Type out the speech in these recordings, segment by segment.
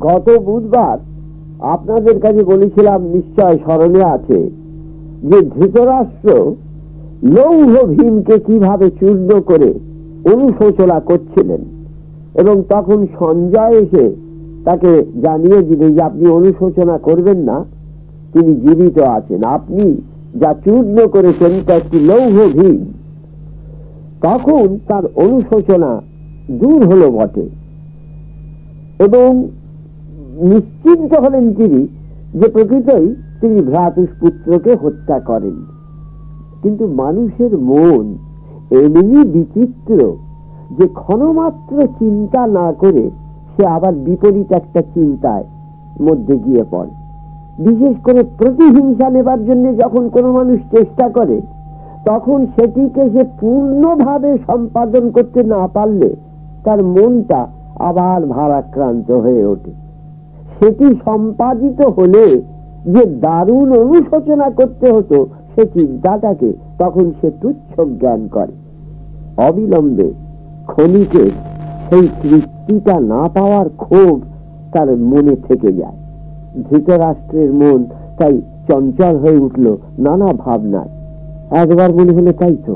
গত বুধবার আপনাদের কাছে বলেছিলাম, নিশ্চয় স্মরণে আছে, যে ধৃতরাষ্ট্র লৌহ ভীমকে কিভাবে চূর্ণ করে অনুশোচনা করছিলেন, এবং তখন সঞ্জয় এসে তাকে জানিয়ে দিলেন যে আপনি অনুশোচনা করবেন না, তিনি জীবিত আছেন, আপনি যা চূর্ণ করেছেন তা একটি লৌহ ভীম। তখন তার অনুশোচনা দূর হলো বটে, এবং নিশ্চিন্ত হলেন তিনি যে প্রকৃতই তিনি ভ্রাতুষ্পুত্রকে হত্যা করেন। কিন্তু মানুষের মন এমনি বিচিত্র যে ক্ষণমাত্র চিন্তা না করে সে আবার বিপরীত একটা চিন্তায় মধ্যে গিয়ে পড়ে। বিশেষ করে প্রতিহিংসা নেবার জন্য যখন কোনো মানুষ চেষ্টা করে, তখন সেটিকে সে পূর্ণভাবে সম্পাদন করতে না পারলে তার মনটা আবার ভারাক্রান্ত হয়ে ওঠে। সেটি সম্পাদিত হলে যে দারুণ অনুশোচনা করতে হতো, সে চিন্তাটাকে তখন সে তুচ্ছ জ্ঞান করে। অবিলম্বে ক্ষণিকের সেই তৃপ্তিটা না পাওয়ার ক্ষোভ তার মনে থেকে যায়। ধৃতরাষ্ট্রের মন তাই চঞ্চল হয়ে উঠল নানা ভাবনায়। একবার মনে হলো, তাই তো,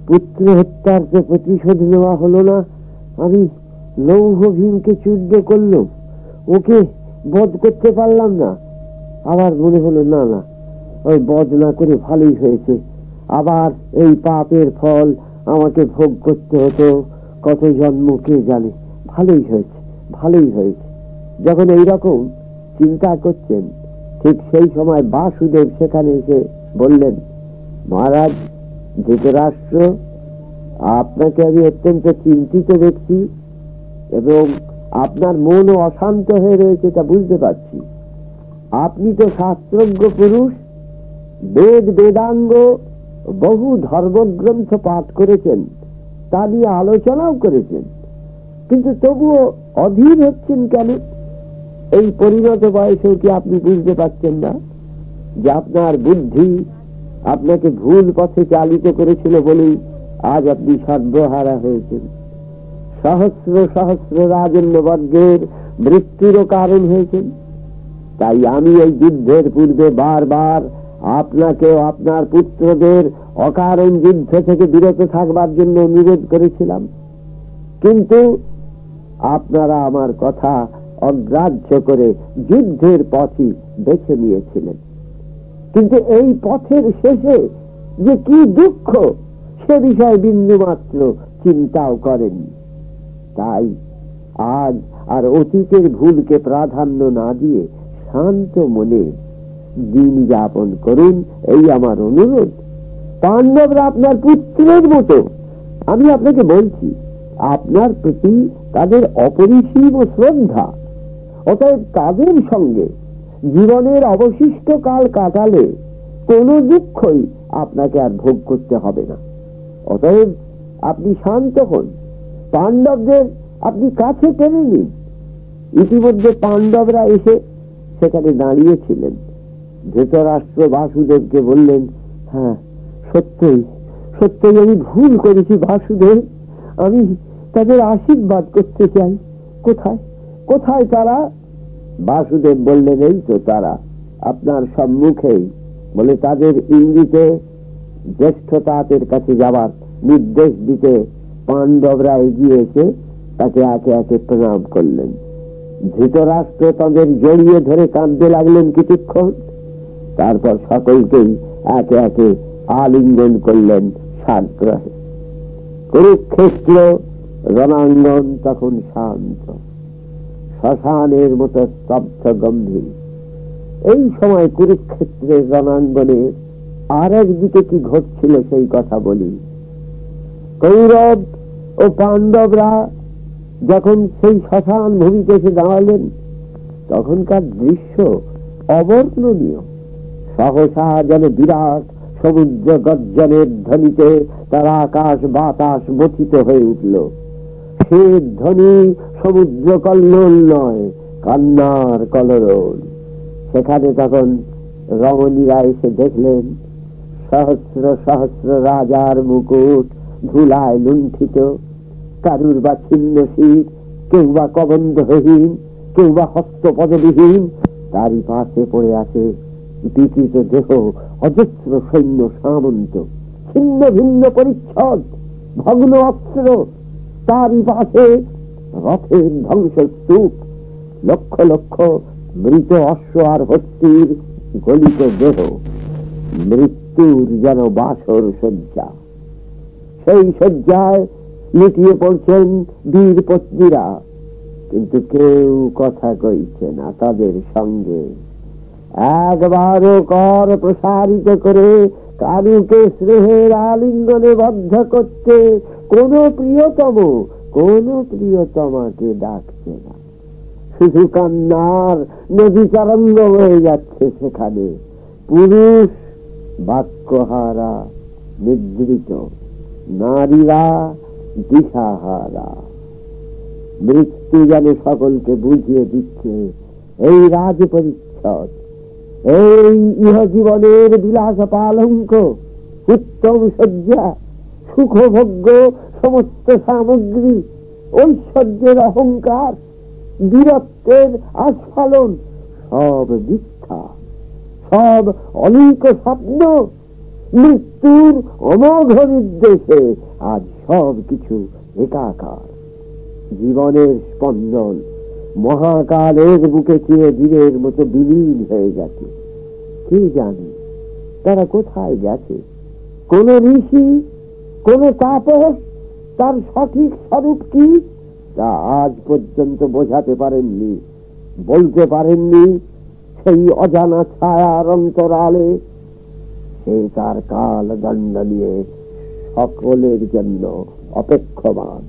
পুত্র হত্যার তো প্রতিশোধ নেওয়া হলো না, আমি লৌহ ভীমকে চূর্ণ করলাম, ওকে বধ করতে পারলাম না। আবার মনে হলো, না না, ওই বধ না করে ভালোই হয়েছে, আবার এই পাপের ফল আমাকে ভোগ করতে হতো কত জন্ম কে জানে, ভালোই হয়েছে, ভালোই হয়েছে। যখন এইরকম চিন্তা করছেন, ঠিক সেই সময় বাসুদেব সেখানে এসে বললেন, মহারাজ ধৃতরাষ্ট্র, আপনাকে আমি অত্যন্ত চিন্তিত দেখছি, এবং আপনার মনও অশান্ত হয়ে রয়েছে, তা বুঝতে পারছি। আপনি তো শাস্ত্রজ্ঞ পুরুষ, বেদ বেদাঙ্গ বহু ধর্মগ্রন্থ পাঠ করেছেন, তা নিয়ে আলোচনাও করেছেন, কিন্তু তবুও অধীর হচ্ছেন কেন? এই পরিণত বয়সেও কি আপনি বুঝতে পারছেন না যে আপনার বুদ্ধি আপনাকে ভুল পথে চালিত করেছিল বলেই আজ আপনি সর্বহারা হয়েছেন, সহস্র সহস্র রাজন্য বর্গের মৃত্যুরও কারণ হয়েছেন? তাই আমি এই যুদ্ধের পূর্বে বারবার আপনাকে আপনার পুত্রদের অকারণ যুদ্ধ থেকে বিরত থাকবার জন্য অনুরোধ করেছিলাম, কিন্তু আপনারা আমার কথা অগ্রাহ্য করে যুদ্ধের পথই বেছে নিয়েছিলেন। কিন্তু এই পথের শেষে যে কি দুঃখ, সে বিষয়ে বিন্দু মাত্র চিন্তাও করেননি। তাই আজ আর অতীতের ভুলকে প্রাধান্য না দিয়ে শান্ত মনে দিন যাপন করুন, এই আমার অনুরোধ। পাণ্ডবরা আপনার পুত্রের মতো, আমি আপনাকে বলছি, আপনার প্রতি তাদের অপরিসীম শ্রদ্ধা। অতএব তাদের সঙ্গে জীবনের অবশিষ্ট কাল কাটালে কোনো দুঃখই আপনাকে আর ভোগ করতে হবে না। অতএব আপনি শান্ত হন, পাণ্ডবদের আপনি কাছে টেনে নিন। ইতিমধ্যে পাণ্ডবরা এসে সেখানে দাঁড়িয়েছিলেন। ধৃতরাষ্ট্র বাসুদেবকে বললেন, হ্যাঁ, সত্যই সত্যই আমি ভুল করেছি বাসুদেব, আমি তাদের আশীর্বাদ করতে চাই। কোথায় কোথায় তারা? বাসুদেব বললেন, এই তো তারা, আপনার সম্মুখেই। বলে তাদের ইঙ্গিতে জ্যেষ্ঠতাদের কাছে যাবার নির্দেশ দিতে পাণ্ডবরা এগিয়ে এসে তাকে একে একে প্রণাম করলেন। ধৃতরাষ্ট্র তাদের জড়িয়ে ধরে কাঁদতে লাগলেন কিছুক্ষণ, তারপর সকলকেই একে একে আলিঙ্গন করলেন সাগ্রহে। কুরুক্ষেত্র রণাঙ্গন তখন শান্ত, শ্মশানের মতো স্তব্ধ গম্ভীর। এই সময় কুরুক্ষেত্রের রণাঙ্গনে আর একদিকে কি ঘটছিল সেই কথা বলি। কৌরব ও পাণ্ডবরা যখন সেই শ্মশান ভূমিতে এসে দাঁড়ালেন, তখনকার দৃশ্য অবর্ণনীয়। সহসা যেন বিরাট সমুদ্র গর্জনের ধ্বনিতে তার আকাশ বাতাস মথিত হয়ে উঠল। সে ধ্বনি সমুদ্র কল্লোল নয়, কান্নার কলরোল। সেখানে তখন রমণীরা এসে দেখলেন সহস্র সহস্র রাজার মুকুট ধুলায় লুণ্ঠিত, কারুর বা ছিন্ন শির, কেউ বা কবন্ধহীন, কেউ বা হস্তপদবিহীন, তারই পাশে পড়ে আছে বিকৃত দেহ অজস্র সৈন্য সামন্ত, ছিন্ন ভিন্ন পরিচ্ছদ, ভগ্ন অস্ত্র, তারই পাশে রথের ধ্বংসস্তূপ, লক্ষ লক্ষ মৃত অশ্ব আর হস্তির গলিত দেহ, মৃত্যুর যেন বাসর শয্যা। সেই শয্যায় লুটিয়ে পড়ছেন বীর পত্নীরা, কিন্তু কেউ কথা কইছে না তাদের সঙ্গে। একবারও কর প্রসারিত করে কারুকে স্নেহের আলিঙ্গনে বদ্ধ করতে কোন প্রিয়তমাকে ডাকছে না। শুধু কান্নার নদী তরঙ্গ হয়ে যাচ্ছে সেখানে। পুরুষ বাক্যহারা, নিদ্রিত, নারীরা দিশাহারা। মৃত্যু যেন সকলকে বুঝিয়ে দিচ্ছে এই রাজ পরিচ্ছদ, এই ইহজীবনের বিলাস পালঙ্ক, উত্তম শয্যা, সুখভোগ্য সমস্ত সামগ্রী, ঐশ্বর্যের অহংকার, বীরত্বের আস্ফালন, সব মিথ্যা, সব অলিক স্বপ্ন। মৃত্যুর অমোঘ নির্দেশে আজ সব কিছু একাকার। জীবনের স্পন্দন মহাকালের বুকে চেয়ে বীরের মতো বিলীন হয়ে গেছে। কে জানে তারা কোথায় গেছে? কোন ঋষি, কোন তাপস তার সঠিক স্বরূপ কি তা আজ পর্যন্ত বোঝাতে পারেননি, বলতে পারেননি। সেই অজানা ছায়ার অন্তরালে সে তার কাল দণ্ড নিয়ে সকলের জন্য অপেক্ষমান।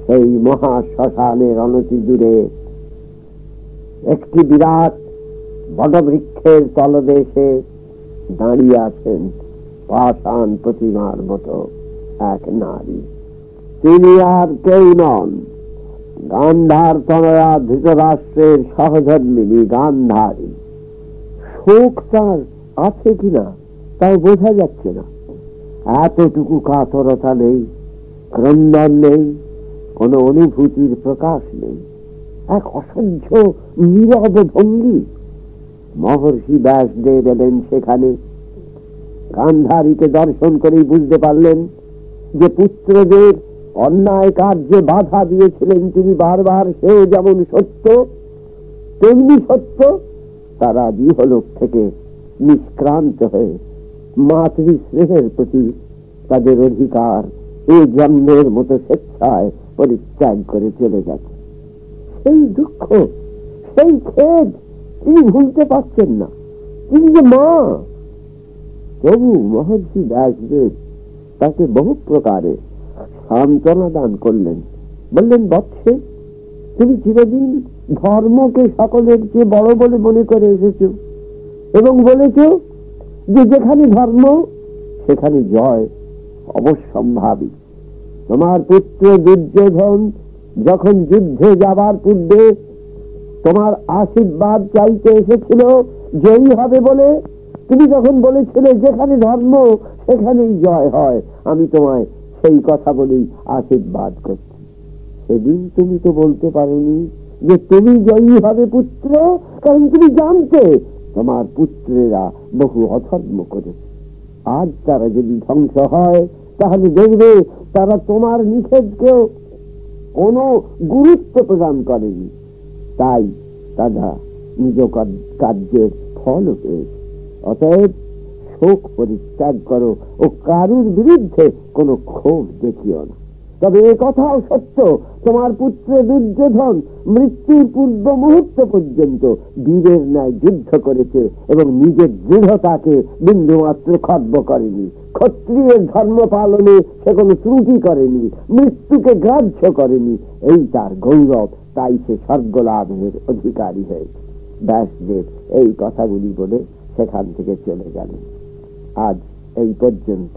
সেই মহা শ্মশানের অনতি দূরে একটি বিরাট বটবৃক্ষের তলদেশে দাঁড়িয়ে আছেন পাষাণ প্রতিমার মতো এক নারী। তিনি আর কেউ নন, গান্ধার তনয়া ধৃতরাষ্ট্রের সহধর্মিনী গান্ধারী। শোক তার আছে কিনা তাও বোঝা যাচ্ছে না। এতটুকু কাতরতা নেই, ক্রন্দন নেই, কোন অনুভূতির প্রকাশ নেই, এক অসহ্য নীরব ভঙ্গি। মহর্ষি ব্যাসদেব এলেন সেখানে। গান্ধারীকে দর্শন করেই বুঝতে পারলেন যে পুত্রদের অন্যায় কার্যে বাধা দিয়েছিলেন তিনি বারবার, সেও যেমন সত্য তেমনি সত্য। তারা ইহলোক থেকে নিষ্ক্রান্ত হয়ে মাতৃ স্নেহের প্রতি তাদের অধিকার এই জন্মের মতো স্বেচ্ছায় পরিত্যাগ করে চলে গেছে। সেই দুঃখ, সেই খেদ তিনি ভুলতে পারছেন না। তিনি যে মা। প্রভু মহর্ষি ব্যাসদেব তাকে বহু প্রকারে সান্ত্বনা দান করলেন। বললেন, বৎসে, তুমি চিরদিন ধর্মকে সকলের চেয়ে বড় বলে মনে করে এসেছ এবং বলেছ যে যেখানে ধর্ম সেখানে জয় অবশ্যম্ভাবী। তোমার পুত্র দুর্যোধন যখন যুদ্ধে যাবার পূর্বে তোমার আশীর্বাদ চাইতে এসেছিল জয়ী হবে বলে, তুমি যখন বলেছিলে যেখানে ধর্ম সেখানেই জয় হয়, আমি তোমায় সেই কথা বলেই আশীর্বাদ করছি। সেদিন তুমি তো বলতে পারোনি যে তুমি জয়ী হবে পুত্র, কারণ তুমি জানতে তোমার পুত্রেরা বহু অধর্ম করেছে। আজ তারা যদি ধ্বংস হয় তাহলে দেখবে তারা তোমার নিষেধকেও কোনো গুরুত্ব প্রদান করেনি। তাই তারা নিজ কার্যের ফল পেয়েছে। অতএব শোক পরিত্যাগ করো ও কারুর বিরুদ্ধে কোনো ক্ষোভ দেখিও না। তবে এ কথাও সত্য, তোমার পুত্র দুর্যোধন মৃত্যুর পূর্ব মুহূর্ত পর্যন্ত বীরের ন্যায় যুদ্ধ করেছে এবং নিজের দৃঢ়তাকে বিন্দুমাত্র খর্ব করেনি। ক্ষত্রিয়ের ধর্ম পালনে সে কোনো ত্রুটি করেনি, মৃত্যুকে গ্রাহ্য করেনি। এই তার গৌরব, তাই সে স্বর্গ লাভের অধিকারী হয়েছে। ব্যাসদেব এই কথাগুলি বলে সেখান থেকে চলে গেলেন। আজ এই পর্যন্ত।